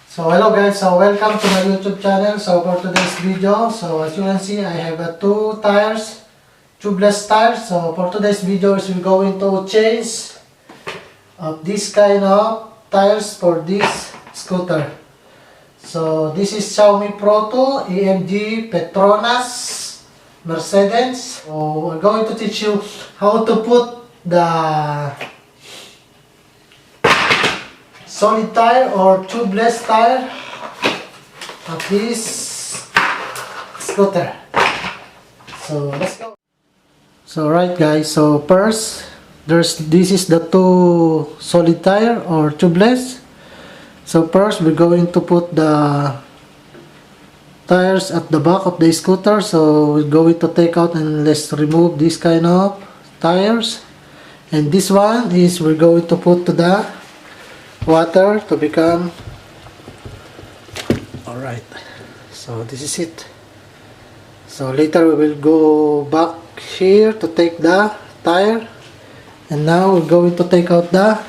So hello guys, so welcome to my YouTube channel. So for today's video, so as you can see, I have two tires, tubeless tires. So for today's video is we're going to change this kind of tires for this scooter. So this is Xiaomi Pro 2, AMG, Petronas, Mercedes. So we're going to teach you how to put the solid tire or tubeless tire of this scooter. So let's go. So right guys, so first this is the two solid tire or tubeless. So first we're going to put the tires at the back of the scooter. So we're going to take out and let's remove this kind of tires. And this one is we're going to put to the water to become alright. So this is it. So later we will go back here to take the tire, and now we're going to take out the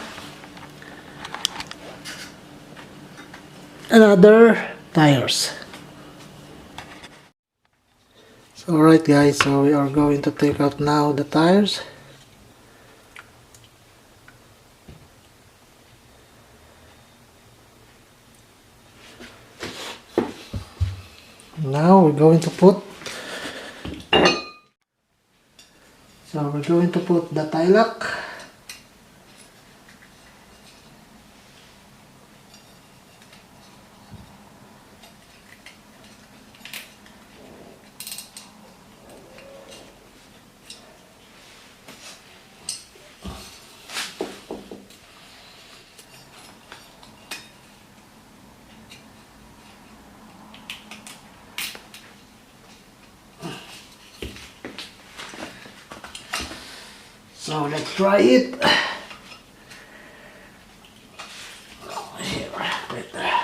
another tires. So alright guys, so we are going to take out now the tires. Now we're going to put the tie lock. So let's try it. Here, right there.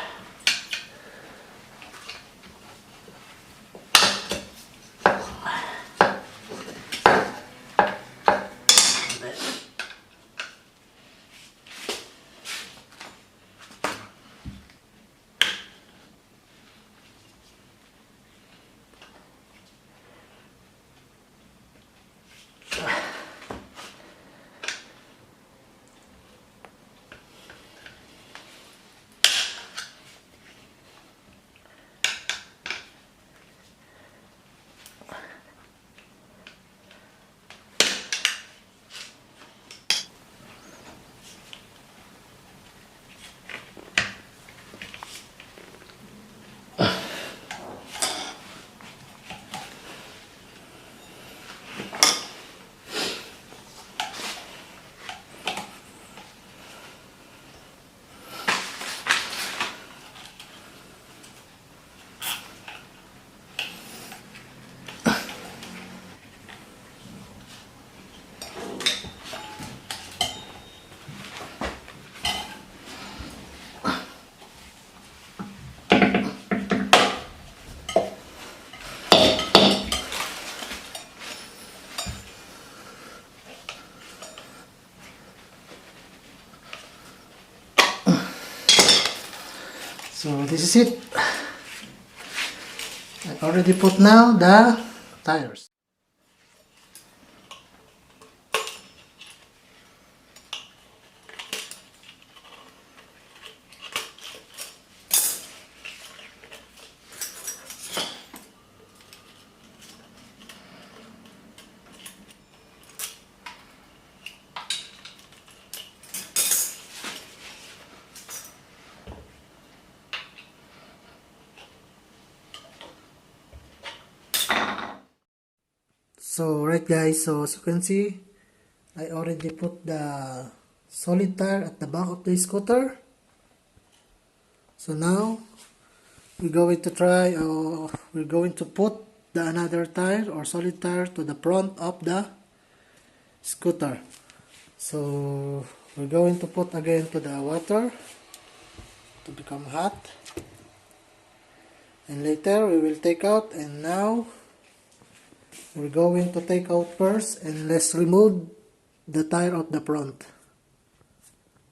So this is it. I already put now the tires. So right guys, so as you can see, I already put the solid tire at the back of the scooter. So now we're going to we're going to put the another tire or solid tire to the front of the scooter. So we're going to put again to the water to become hot, and later we will take out. And now we're going to take out first, and let's remove the tire of the front.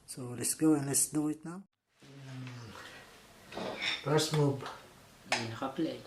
So let's go and let's do it now. First move. Naka-play.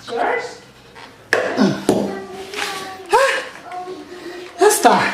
Yours? Let's start.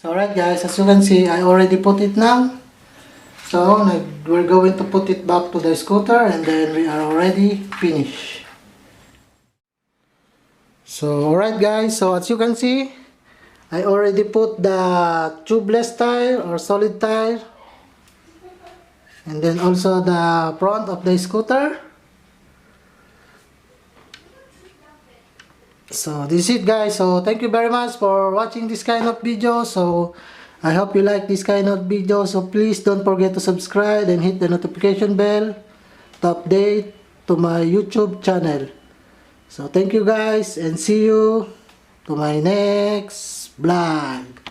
So alright guys, as you can see, I already put it now. So we're going to put it back to the scooter and then we are already finished. So alright guys, so as you can see, I already put the tubeless tire or solid tire and then also the front of the scooter. So this is it guys, so thank you very much for watching this kind of video. So I hope you like this kind of video, so please don't forget to subscribe and hit the notification bell to update to my YouTube channel. So thank you guys and see you to my next vlog.